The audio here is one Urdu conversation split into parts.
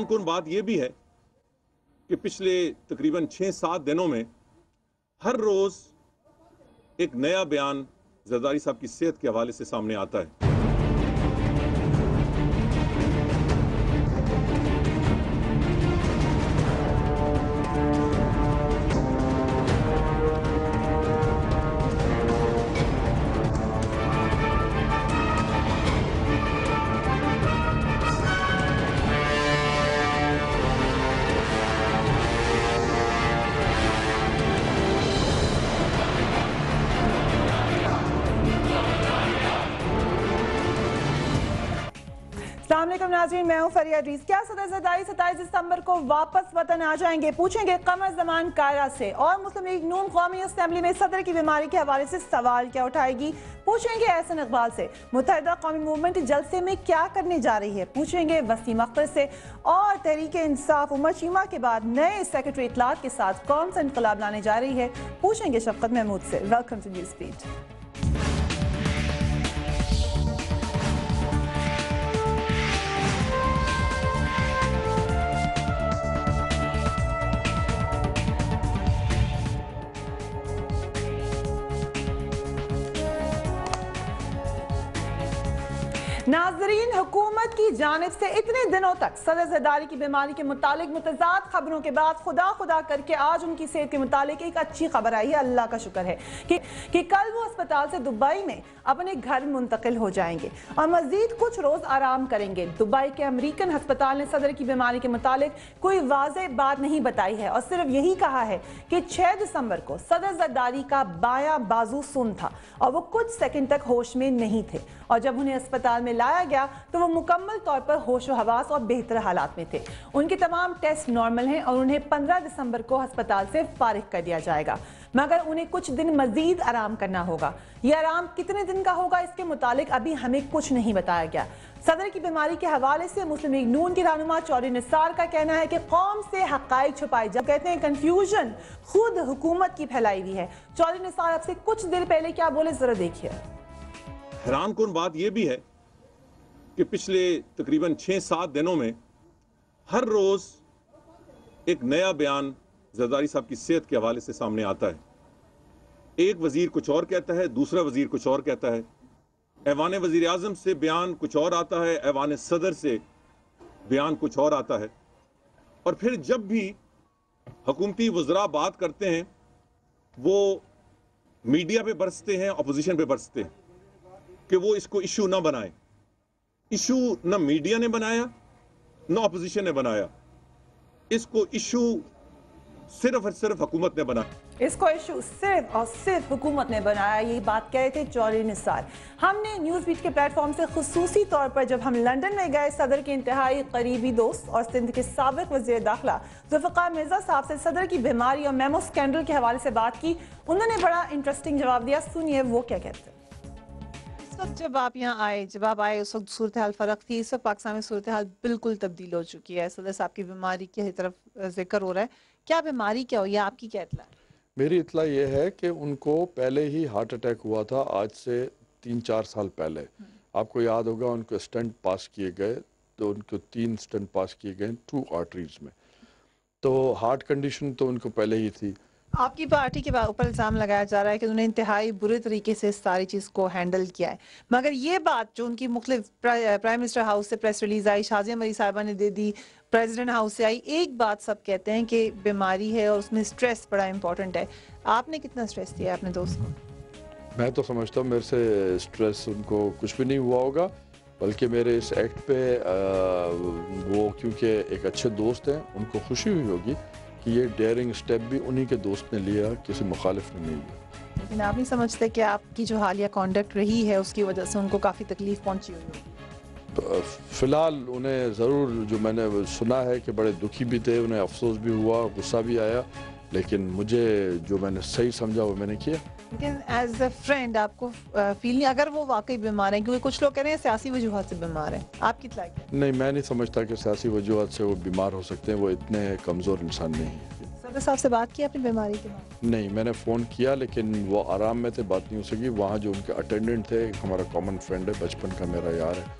حیران کن بات یہ بھی ہے کہ پچھلے تقریباً 6-7 دنوں میں ہر روز ایک نیا بیان زرداری صاحب کی صحت کے حوالے سے سامنے آتا ہے۔ السلام علیکم ناظرین، میں ہوں فریہ ادریس۔ کیا صدر زرداری 27 دسمبر کو واپس وطن آ جائیں گے؟ پوچھیں گے قمر زمان قاہرہ سے۔ اور مسلم لیگ نون قومی اسمبلی میں صدر کی بیماری کے حوالے سے سوال کیا اٹھائے گی؟ پوچھیں گے احسن اقبال سے۔ متحدہ قومی موومنٹ جلسے میں کیا کرنے جا رہی ہے؟ پوچھیں گے وسیم اختر سے۔ اور تحریک انصاف عمر چیمہ کے بعد نئے سیکرٹری اطلاعات کے ساتھ کون سا انقلاب لانے جا رہی ہے؟ پوچھیں گے شفقت محمود سے۔ Welcome to news feed. ناظرین، حکومت کی جانب سے اتنے دنوں تک صدر زرداری کی بیماری کے متعلق متضاد خبروں کے بعد خدا کر کے آج ان کی صحت کے متعلق ایک اچھی خبر آئی ہے۔ اللہ کا شکر ہے کہ کل وہ اسپتال سے دبئی میں اپنے گھر منتقل ہو جائیں گے اور مزید کچھ روز آرام کریں گے۔ دبئی کے امریکن ہسپتال نے صدر کی بیماری کے متعلق کوئی واضح بات نہیں بتائی ہے اور صرف یہی کہا ہے کہ 6 دسمبر کو صدر زرداری کا بایاں بازو سن تھا اور وہ کچھ سیکنڈ تک ہوش میں نہیں تھے، اور جب انہیں اسپتال میں لایا گیا تو وہ مکمل طور پر ہوش و حواس اور بہتر حالات میں تھے۔ ان کے تمام ٹیسٹ نارمل ہیں اور انہیں 15 دسمبر کو ہسپتال سے فارغ کر دیا جائے گا، مگر انہیں کچھ دن مزید آرام کرنا ہوگا۔ یہ آرام کتنے دن کا ہوگا اس کے متعلق ابھی ہمیں کچھ نہیں بتایا گیا۔ صدر کی بیماری کے حوالے سے مسلم لیگ نون کی رہنما چودھری نثار کا کہنا ہے کہ قوم سے حقائق چھپائے جب کہتے ہیں کنفیوژن خود حکومت کی پھیلائی ہوئی ہے۔ چودھری نثار اب سے کچھ دیر پہلے کیا بولے ذرا دیکھیے۔ حیران کن بات یہ بھی ہے کہ پچھلے تقریباً 6-7 دنوں میں ہر روز ایک نیا بیان زرداری صاحب کی صحت کے حوالے سے سامنے آتا ہے۔ ایک وزیر کچھ اور کہتا ہے، دوسرا وزیر کچھ اور کہتا ہے، ایوان وزیر اعظم سے بیان کچھ اور آتا ہے، ایوان صدر سے بیان کچھ اور آتا ہے، اور پھر جب بھی حکومتی وزراء بات کرتے ہیں وہ میڈیا پہ برستے ہیں، اپوزیشن پہ برستے ہیں کہ وہ اس کو ایشو نہ بنائیں۔ ایشو نہ میڈیا نے بنایا نہ اپوزیشن نے بنایا، اس کو ایشو صرف اور صرف حکومت نے بنایا۔ اس کو ایشو صرف اور صرف حکومت نے بنایا، یہی بات کہے تھے چودھری نثار۔ ہم نے نیوز بیٹ کے پلیٹ فارم سے خصوصی طور پر جب ہم لندن میں گئے صدر کے انتہائی قریبی دوست اور سندھ کے سابق وزیر داخلہ ذوالفقار مرزا صاحب سے صدر کی بیماری اور میمو سکینڈل کے حوالے سے بات کی۔ انہوں نے بڑا انٹرسٹنگ جواب دیا، سنیے وہ کیا کہتے ہیں۔ جب آپ یہاں آئے اس وقت صورتحال فرق تھی، اس وقت پاکستان میں صورتحال بالکل تبدیل ہو چکی ہے۔ صدر صاحب کی بیماری کی طرف ذکر ہو رہا ہے، کیا بیماری کیا ہوئی ہے؟ آپ کی کیا اطلاع ہے؟ میری اطلاع یہ ہے کہ ان کو پہلے ہی ہارٹ اٹیک ہوا تھا، آج سے 3-4 سال پہلے۔ آپ کو یاد ہوگا ان کو اسٹنٹ پاس کیے گئے، تو ان کو 3 اسٹنٹ پاس کیے گئے 2 آرٹریز میں، تو ہارٹ کنڈیشن تو ان کو پہلے ہی تھی۔ آپ کی پارٹی کے اوپر الزام لگایا جا رہا ہے کہ انہوں نے انتہائی برے طریقے سے اس ساری چیز کو ہینڈل کیا ہے، مگر یہ بات جو ان کی مختلف پرائم منسٹر ہاؤس سے پریس ریلیز آئی، شازیہ مری صاحبہ نے دے دی، پریزیڈنٹ ہاؤس سے آئی، ایک بات سب کہتے ہیں کہ بیماری ہے اور اس میں سٹریس بڑا امپورٹنٹ ہے۔ آپ نے کتنا سٹریس دیا ہے اپنے دوست کو؟ میں تو سمجھتا ہوں میرے سے سٹریس ان کو کچھ بھی نہیں ہوا ہوگا، بلکہ میرے اس ایکٹ پہ وہ کیونکہ ایک اچھے دوست ہیں، ان کو خوشی ہوئی ہوگی کہ یہ ڈیئرنگ سٹیپ بھی انہی کے دوست نے لیا، کسی مخالف نے نہیں لیا۔ لیکن آپ نہیں سمجھتے کہ آپ کی جو حالیہ کانڈکٹ رہی ہے اس کی وجہ سے ان کو کافی تکلیف پہنچی ہوئی ہوگی؟ فی الحال انہیں ضرور، جو میں نے سنا ہے کہ بڑے دکھی بھی تھے، انہیں افسوس بھی ہوا، غصہ بھی آیا، لیکن مجھے جو میں نے صحیح سمجھا وہ میں نے کیا۔ لیکن ایز اے فرینڈ آپ کو فیل نہیں اگر وہ واقعی بیمار ہیں، کیونکہ کچھ لوگ کہہ رہے ہیں سیاسی وجوہات سے بیمار ہیں، آپ کی اطلاع کیا؟ نہیں، میں نہیں سمجھتا کہ سیاسی وجوہات سے وہ بیمار ہو سکتے ہیں، وہ اتنے کمزور انسان نہیں ہیں۔ صدر صاحب سے بات کی اپنی بیماری کے بارے میں؟ نہیں، میں نے فون کیا لیکن وہ آرام میں تھے، بات نہیں ہو سکی۔ وہاں جو ان کے اٹینڈنٹ تھے، ایک ہمارا کامن فرینڈ ہے، بچپن کا میرا یار ہے،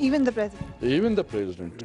Even the president. Even the president.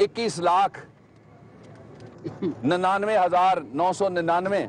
21,99,999,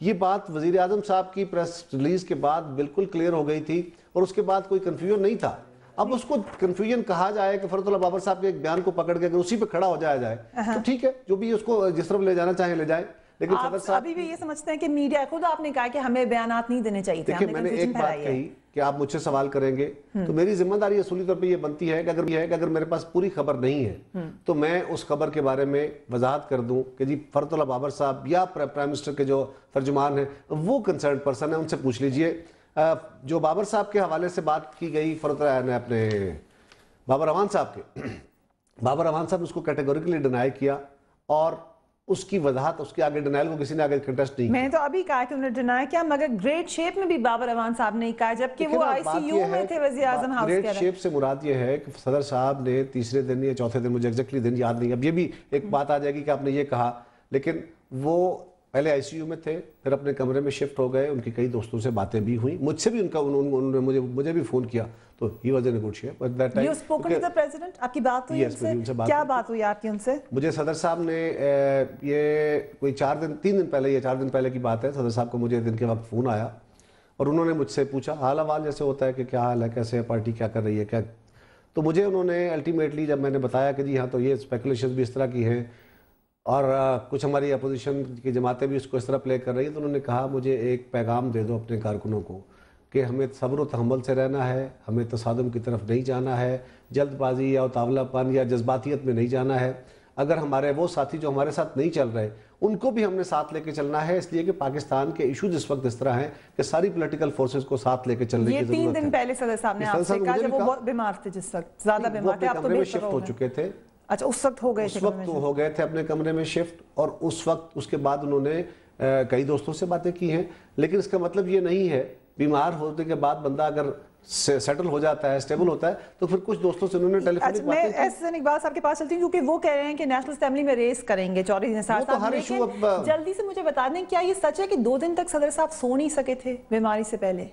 یہ بات وزیر اعظم صاحب کی پریس ریلیز کے بعد بالکل کلیئر ہو گئی تھی اور اس کے بعد کوئی کنفیوژن نہیں تھا. اب اس کو کنفیوژن کہا جائے کہ فرحت اللہ بابر صاحب کے ایک بیان کو پکڑ کے اگر اسی پہ کھڑا ہو جائے تو ٹھیک ہے, جو بھی اس کو جس طرف لے جانا چاہیں لے جائیں. لیکن صدر صاحب ابھی بھی یہ سمجھتے ہیں کہ میڈیا, خود آپ نے کہا کہ ہمیں بیانات نہیں دینے چاہیے تھے. دیکھیں میں نے ایک بات کہی کہ آپ مجھ سے سوال کریں گے تو میری ذمہ داری اصولی طور پہ یہ بنتی ہے کہ اگر میرے پاس پوری خبر نہیں ہے تو میں اس خبر کے بارے میں وضاحت کر دوں کہ جی فرحت اللہ بابر صاحب یا پرائم منسٹر کے جو ترجمان ہیں وہ کنسرن پرسن ہیں, ان سے پوچھ لیجئے. جو بابر صاحب کے حوالے سے بات کی گئی فرحت اللہ نے اپنے بابر امان صاحب کے, بابر امان صاحب نے اس کو کیٹیگوریکلی ڈینائی کیا اور اس کی وضاحت, اس کے آگے ڈینائل کو کسی نے آگے کنٹیسٹ نہیں کیا. میں تو ابھی کہا کہ انہوں نے ڈینائی کیا, مگر گریٹ شیپ میں بھی بابر امان صاحب نے کہا, جبکہ وہ آئی سی یو میں تھے وزیر اعظم ہاؤس کے. گریٹ شیپ سے مراد یہ ہے کہ صدر صاحب نے تیسرے دن یا چوتھے دن, مجھے ایگزیکٹلی دن یاد نہیں, اب یہ بھی ایک بات آ جائے گی کہ آپ نے یہ کہا, لیکن وہ پہلے آئی سی یو میں تھے, پھر اپنے کمرے میں شفٹ ہو گئے. ان کی کئی دوستوں سے باتیں بھی ہوئیں, مجھ سے بھی انہوں نے مجھے بھی فون کیا, تو he was a negotiator at that time. You spoken to the president, آپ کی بات ہوئی ان سے؟ کیا بات ہوئی آپ کی ان سے؟ مجھے صدر صاحب نے یہ کوئی 3 دن پہلے یا 4 دن پہلے کی بات ہے, صدر صاحب کو مجھے دن کے وقت فون آیا اور انہوں نے مجھ سے پوچھا حال احوال, جیسے ہوتا ہے کہ کیا حال ہے, کیسے ہے پارٹی, کیا کر رہی ہے, کیا. تو مجھے انہوں نے الٹیمیٹلی جب میں نے بتایا کہ جی ہاں تو یہ اسپیکولیشنز بھی اس طرح کی ہیں اور کچھ ہماری اپوزیشن کی جماعتیں بھی اس کو اس طرح پلے کر رہی ہیں, تو انہوں نے کہا مجھے ایک پیغام دے دو اپنے کارکنوں کو کہ ہمیں صبر و تحمل سے رہنا ہے, ہمیں تصادم کی طرف نہیں جانا ہے, جلد بازی یا اتاولا پن یا جذباتیت میں نہیں جانا ہے. اگر ہمارے وہ ساتھی جو ہمارے ساتھ نہیں چل رہے ان کو بھی ہم نے ساتھ لے کے چلنا ہے, اس لیے کہ پاکستان کے ایشوز اس وقت اس طرح ہیں کہ ساری پولیٹیکل فورسز کو ساتھ لے کے چلنے کی ضرورت ہے. یہ 3 دن پہلے صدر صاحب نے آپ سے کہا جب وہ بہت بیمار تھے, جس وقت زیادہ بیمار تھے, آپ تو بے شفٹ ہو چکے تھے. اچھا اس وقت ہو گئے تھے, اس وقت ہو گئے تھے اپنے کمرے میں شفٹ, اور اس وقت اس کے بعد انہوں نے کئی دوستوں سے باتیں کی ہیں, لیکن اس کا مطلب یہ نہیں ہے بیمار ہونے کے بعد بندہ اگر سیٹل ہو جاتا ہے, اسٹیبل ہوتا ہے, تو پھر کچھ دوستوں سے انہوں نے ٹیلی فونک باتیں کی. میں احسن اقبال صاحب کے پاس چلتی ہوں کیونکہ وہ کہہ رہے ہیں کہ نیشنل اسمبلی میں ریس کریں گے چودھری نثار صاحب, لیکن جلدی سے مجھے بتا دیں کیا یہ سچ ہے کہ 2 دن تک صدر صاحب سو نہیں سکے تھے بیماری سے پہلے؟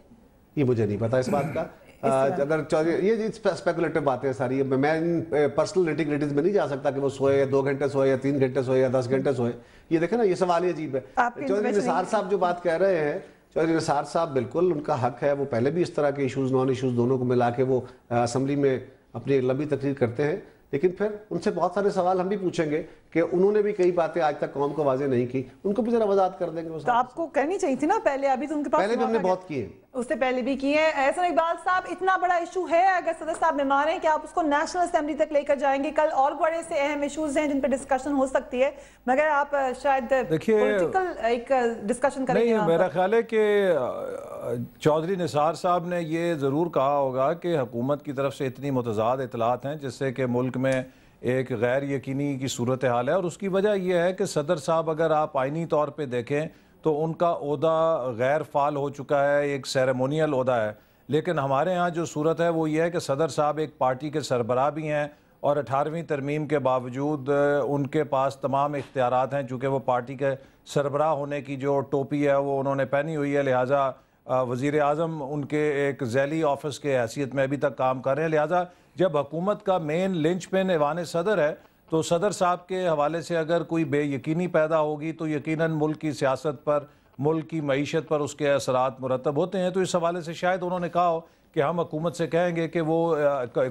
یہ مجھے نہیں پتا اس بات کا. اگر یہ اسپیکولیٹو باتیں ساری, میں پرسنل نٹی-گریٹیز میں نہیں جا سکتا کہ وہ سوئے 2 گھنٹے سوئے یا 3 گھنٹے سوئے یا 10 گھنٹے سوئے. یہ دیکھیں نا, یہ سوال ہی عجیب ہے. چودھری نثار صاحب جو بات کہہ رہے ہیں, چودھری نثار صاحب بالکل ان کا حق ہے, وہ پہلے بھی اس طرح کے ایشوز نان ایشوز دونوں کو ملا کے وہ اسمبلی میں اپنی لمبی تقریر کرتے ہیں, لیکن پھر ان سے بہت سارے سوال ہم بھی پوچھیں گے کہ انہوں نے بھی کئی باتیں آج تک قوم کو واضح نہیں کی, ان کو بھی ذرا وضاحت کر دیں گے. تو آپ کو کرنی چاہیے تھی نا پہلے, ابھی تو ان کے پاس پہلے بھی ہم نے بہت کیے, اس سے پہلے بھی کیے ہیں. احسن اقبال صاحب, اتنا بڑا ایشو ہے, اگر صدر صاحب بیمار ہیں کہ آپ اس کو نیشنل اسمبلی تک لے کر جائیں گے, کل اور بڑے سے اہم ایشوز ہیں جن پہ ڈسکشن ہو سکتی ہے, مگر آپ شاید پولیٹیکل ایک ڈسکشن کریں گے. نہیں, میرا خیال ہے کہ چودھری نثار صاحب نے یہ ضرور کہا ہوگا کہ حکومت کی طرف سے اتنی متضاد اطلاعات ہیں جس سے کہ ملک میں ایک غیر یقینی کی صورتحال ہے, اور اس کی وجہ یہ ہے کہ صدر صاحب اگر آپ آئینی طور پہ دیکھیں تو ان کا عہدہ غیر فعال ہو چکا ہے, ایک سیریمونیل عہدہ ہے. لیکن ہمارے ہاں جو صورت ہے وہ یہ ہے کہ صدر صاحب ایک پارٹی کے سربراہ بھی ہیں, اور 18ویں ترمیم کے باوجود ان کے پاس تمام اختیارات ہیں, چونکہ وہ پارٹی کے سربراہ ہونے کی جو ٹوپی ہے وہ انہوں نے پہنی ہوئی ہے, لہٰذا وزیر اعظم ان کے ایک ذیلی آفس کے حیثیت میں ابھی تک کام کر رہے ہیں. لہٰذا جب حکومت کا مین لنچ پن ایوان صدر ہے تو صدر صاحب کے حوالے سے اگر کوئی بے یقینی پیدا ہوگی تو یقیناً ملک کی سیاست پر, ملک کی معیشت پر اس کے اثرات مرتب ہوتے ہیں. تو اس حوالے سے شاید انہوں نے کہا ہو کہ ہم حکومت سے کہیں گے کہ وہ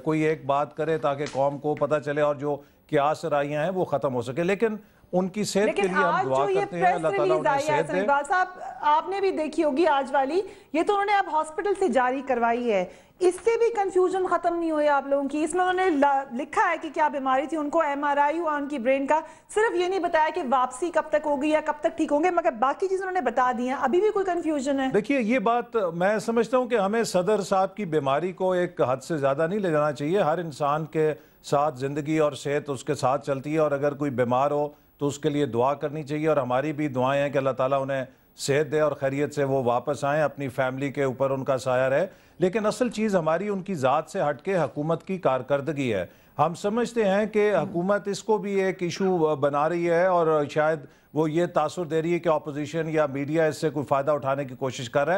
کوئی ایک بات کرے تاکہ قوم کو پتہ چلے اور جو قیاس رائیاں ہیں وہ ختم ہو سکے. لیکن ان کی صحت کے لیے ہم دعا کرتے ہیں, اللہ تعالیٰ انہیں صحت دے. صاحب آپ نے بھی دیکھی ہوگی آج والی, یہ تو انہوں نے اب ہاسپٹل سے جاری کروائی ہے, اس سے بھی کنفیوژن ختم نہیں ہوئی آپ لوگوں کی. اس میں انہوں نے لکھا ہے کہ کیا بیماری تھی, ان کو MRI ہوا ان کی برین کا, صرف یہ نہیں بتایا کہ واپسی کب تک ہوگی یا کب تک ٹھیک ہوں گے, مگر باقی چیز انہوں نے بتا دی ہیں. ابھی بھی کوئی کنفیوژن ہے؟ دیکھیے یہ بات میں سمجھتا ہوں کہ ہمیں صدر صاحب کی بیماری کو ایک حد سے زیادہ نہیں لے جانا چاہیے. ہر انسان کے ساتھ زندگی اور صحت اس کے ساتھ چلتی ہے, اور اگر کوئی بیمار ہو تو اس کے لیے دعا کرنی چاہیے, اور ہماری بھی دعائیں ہیں کہ اللہ تعالیٰ انہیں صحت دے اور خیریت سے وہ واپس آئیں, اپنی فیملی کے اوپر ان کا سایہ رہے. لیکن اصل چیز ہماری ان کی ذات سے ہٹ کے حکومت کی کارکردگی ہے. ہم سمجھتے ہیں کہ حکومت اس کو بھی ایک ایشو بنا رہی ہے, اور شاید وہ یہ تاثر دے رہی ہے کہ اپوزیشن یا میڈیا اس سے کوئی فائدہ اٹھانے کی کوشش کر رہا ہے.